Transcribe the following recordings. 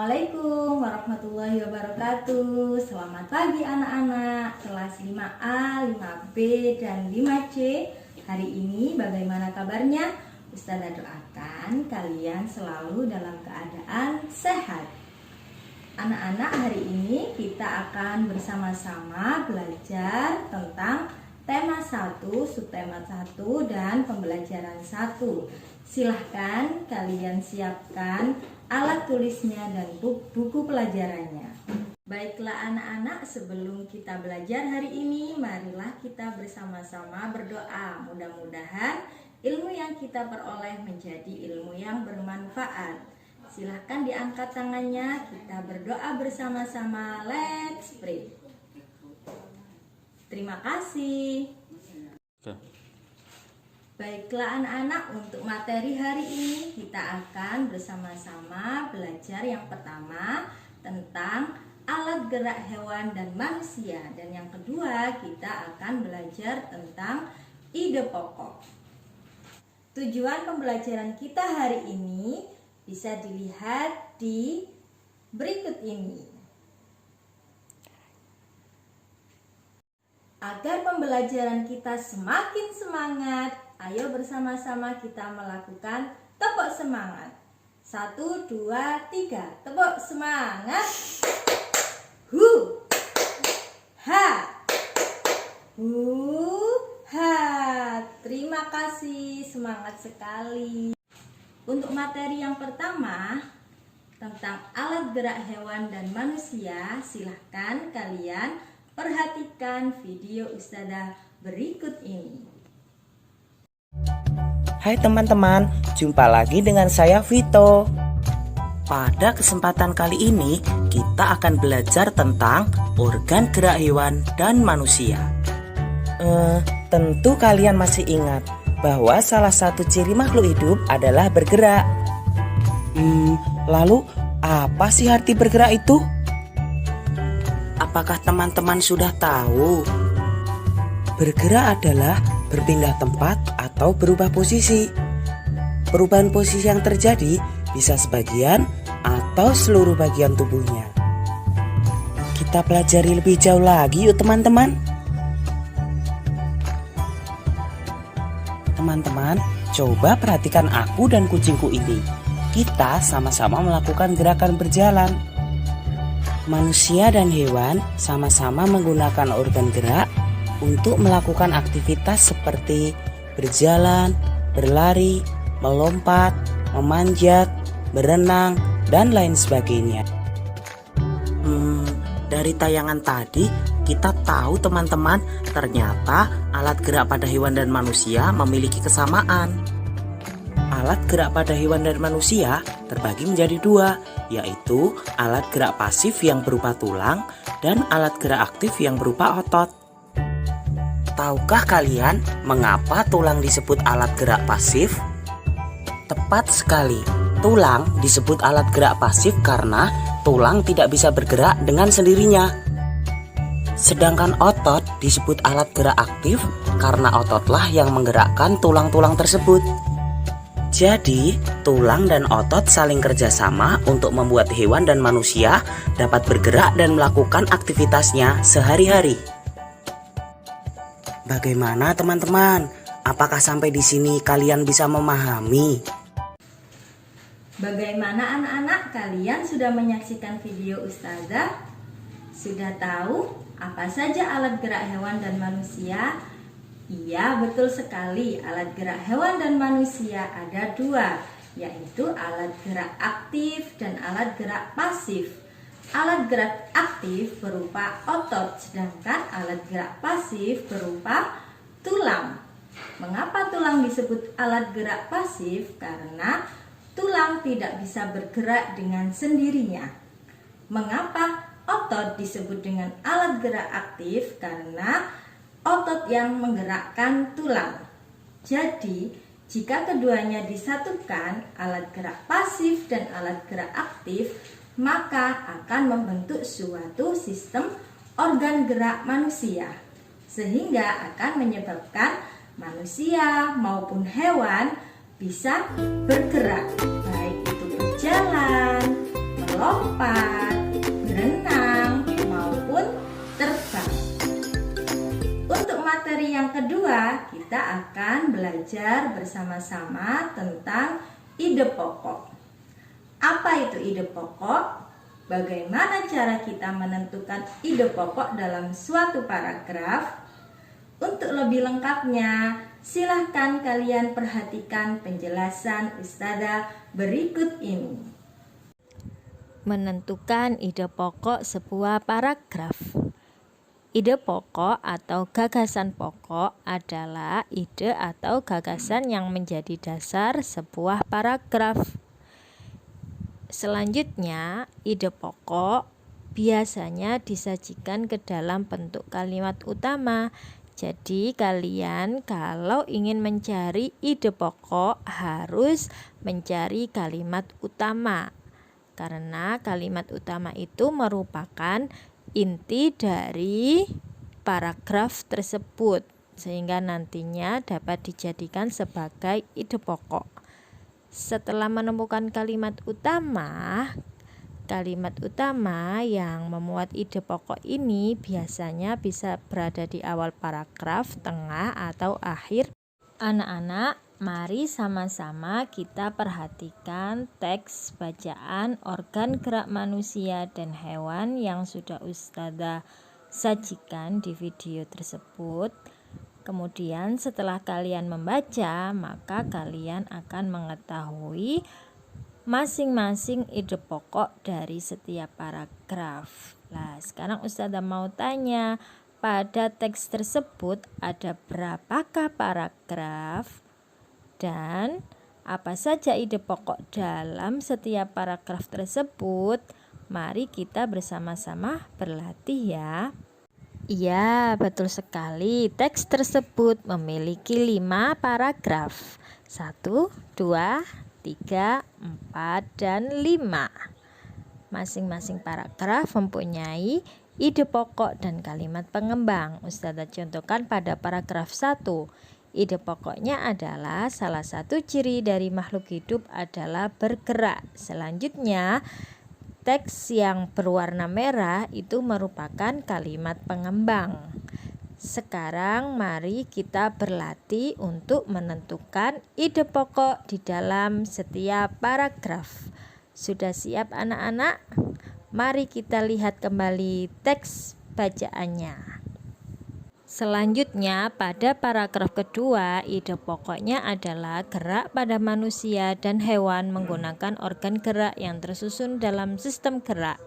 Assalamualaikum warahmatullahi wabarakatuh. Selamat pagi anak-anak kelas 5A, 5B, dan 5C. Hari ini bagaimana kabarnya? Ustazah doakan kalian selalu dalam keadaan sehat. Anak-anak, hari ini kita akan bersama-sama belajar tentang tema 1, subtema 1, dan pembelajaran 1. Silahkan kalian siapkan alat tulisnya dan buku pelajarannya. Baiklah anak-anak, sebelum kita belajar hari ini, marilah kita bersama-sama berdoa. Mudah-mudahan ilmu yang kita peroleh menjadi ilmu yang bermanfaat. Silahkan diangkat tangannya, kita berdoa bersama-sama. Let's pray. Terima kasih. Baiklah anak-anak, untuk materi hari ini kita akan bersama-sama belajar yang pertama tentang alat gerak hewan dan manusia, dan yang kedua kita akan belajar tentang ide pokok. Tujuan pembelajaran kita hari ini bisa dilihat di berikut ini. Agar pembelajaran kita semakin semangat, ayo bersama-sama kita melakukan tepuk semangat. 1, 2, 3, tepuk semangat. Hu, ha, hu, ha. Terima kasih, semangat sekali. Untuk materi yang pertama tentang alat gerak hewan dan manusia, silahkan kalian perhatikan video Ustazah berikut ini. Hai teman-teman, jumpa lagi dengan saya Vito. Pada kesempatan kali ini kita akan belajar tentang organ gerak hewan dan manusia. Tentu kalian masih ingat bahwa salah satu ciri makhluk hidup adalah bergerak. Lalu apa sih arti bergerak itu? Apakah teman-teman sudah tahu? Bergerak adalah berpindah tempat atau berubah posisi. Perubahan posisi yang terjadi bisa sebagian atau seluruh bagian tubuhnya. Kita pelajari lebih jauh lagi yuk teman-teman. Teman-teman, coba perhatikan aku dan kucingku ini. Kita sama-sama melakukan gerakan berjalan. Manusia dan hewan sama-sama menggunakan organ gerak untuk melakukan aktivitas seperti berjalan, berlari, melompat, memanjat, berenang, dan lain sebagainya. Dari tayangan tadi kita tahu teman-teman, ternyata alat gerak pada hewan dan manusia memiliki kesamaan. Alat gerak pada hewan dan manusia terbagi menjadi dua, yaitu alat gerak pasif yang berupa tulang dan alat gerak aktif yang berupa otot. Tahukah kalian mengapa tulang disebut alat gerak pasif? Tepat sekali, tulang disebut alat gerak pasif karena tulang tidak bisa bergerak dengan sendirinya. Sedangkan otot disebut alat gerak aktif karena ototlah yang menggerakkan tulang-tulang tersebut. Jadi, tulang dan otot saling kerjasama untuk membuat hewan dan manusia dapat bergerak dan melakukan aktivitasnya sehari-hari. Bagaimana teman-teman? Apakah sampai di sini kalian bisa memahami? Bagaimana anak-anak, kalian sudah menyaksikan video Ustazah? Sudah tahu apa saja alat gerak hewan dan manusia? Iya, betul sekali. Alat gerak hewan dan manusia ada dua, yaitu alat gerak aktif dan alat gerak pasif. Alat gerak aktif berupa otot, sedangkan alat gerak pasif berupa tulang. Mengapa tulang disebut alat gerak pasif? Karena tulang tidak bisa bergerak dengan sendirinya. Mengapa otot disebut dengan alat gerak aktif? Karena otot yang menggerakkan tulang. Jadi, jika keduanya disatukan, alat gerak pasif dan alat gerak aktif, maka akan membentuk suatu sistem organ gerak manusia, sehingga akan menyebabkan manusia maupun hewan bisa bergerak, baik itu berjalan, melompat, melompat, berenang, maupun terbang. Untuk materi yang kedua, kita akan belajar bersama-sama tentang ide pokok. Apa itu ide pokok? Bagaimana cara kita menentukan ide pokok dalam suatu paragraf? Untuk lebih lengkapnya, silahkan kalian perhatikan penjelasan Ustazah berikut ini. Menentukan ide pokok sebuah paragraf. Ide pokok atau gagasan pokok adalah ide atau gagasan yang menjadi dasar sebuah paragraf. Selanjutnya, ide pokok biasanya disajikan ke dalam bentuk kalimat utama. Jadi kalian kalau ingin mencari ide pokok harus mencari kalimat utama. Karena kalimat utama itu merupakan inti dari paragraf tersebut, sehingga nantinya dapat dijadikan sebagai ide pokok. Setelah menemukan kalimat utama yang memuat ide pokok ini biasanya bisa berada di awal paragraf, tengah, atau akhir. Anak-anak, mari sama-sama kita perhatikan teks bacaan organ gerak manusia dan hewan yang sudah Ustazah sajikan di video tersebut. Kemudian setelah kalian membaca, maka kalian akan mengetahui masing-masing ide pokok dari setiap paragraf. Nah, sekarang Ustazah mau tanya, pada teks tersebut ada berapakah paragraf dan apa saja ide pokok dalam setiap paragraf tersebut? Mari kita bersama-sama berlatih ya. Iya, betul sekali. Teks tersebut memiliki 5 paragraf. 1, 2, 3, 4, dan 5. Masing-masing paragraf mempunyai ide pokok dan kalimat pengembang. Ustazah contohkan pada paragraf 1. Ide pokoknya adalah salah satu ciri dari makhluk hidup adalah bergerak. Selanjutnya, teks yang berwarna merah itu merupakan kalimat pengembang. Sekarang mari kita berlatih untuk menentukan ide pokok di dalam setiap paragraf. Sudah siap anak-anak? Mari kita lihat kembali teks bacaannya. Selanjutnya pada paragraf kedua, ide pokoknya adalah gerak pada manusia dan hewan menggunakan organ gerak yang tersusun dalam sistem gerak.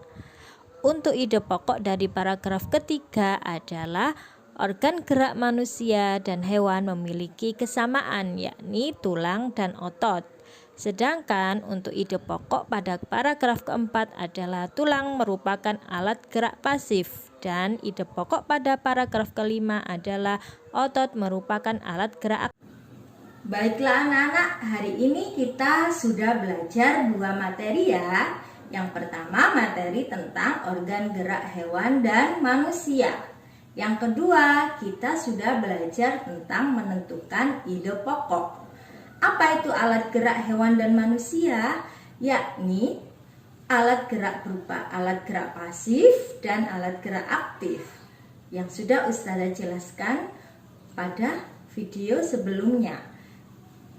Untuk ide pokok dari paragraf ketiga adalah organ gerak manusia dan hewan memiliki kesamaan, yakni tulang dan otot. Sedangkan untuk ide pokok pada paragraf keempat adalah tulang merupakan alat gerak pasif, dan ide pokok pada paragraf kelima adalah otot merupakan alat gerak aktif. Baiklah anak-anak, hari ini kita sudah belajar 2 materi ya. Yang pertama materi tentang organ gerak hewan dan manusia. Yang kedua, kita sudah belajar tentang menentukan ide pokok. Apa itu alat gerak hewan dan manusia? Yakni alat gerak berupa alat gerak pasif dan alat gerak aktif yang sudah Ustazah jelaskan pada video sebelumnya.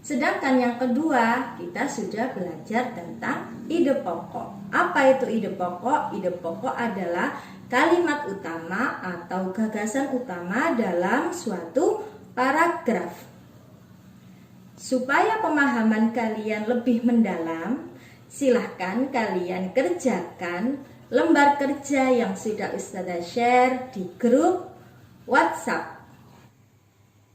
Sedangkan yang kedua, kita sudah belajar tentang ide pokok. Apa itu ide pokok? Ide pokok adalah kalimat utama atau gagasan utama dalam suatu paragraf. Supaya pemahaman kalian lebih mendalam, silahkan kalian kerjakan lembar kerja yang sudah Ustazah share di grup WhatsApp.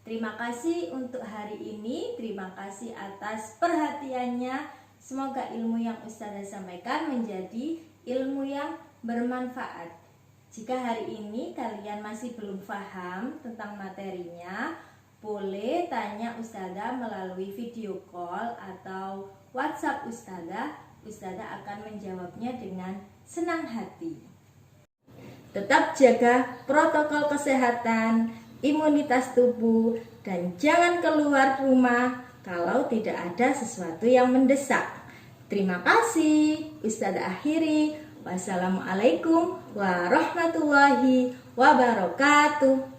Terima kasih untuk hari ini, terima kasih atas perhatiannya. Semoga ilmu yang Ustazah sampaikan menjadi ilmu yang bermanfaat. Jika hari ini kalian masih belum paham tentang materinya, boleh tanya Ustazah melalui video call atau WhatsApp Ustazah. Ustazah akan menjawabnya dengan senang hati. Tetap jaga protokol kesehatan, imunitas tubuh, dan jangan keluar rumah kalau tidak ada sesuatu yang mendesak. Terima kasih. Ustazah akhiri. Wassalamualaikum warahmatullahi wabarakatuh.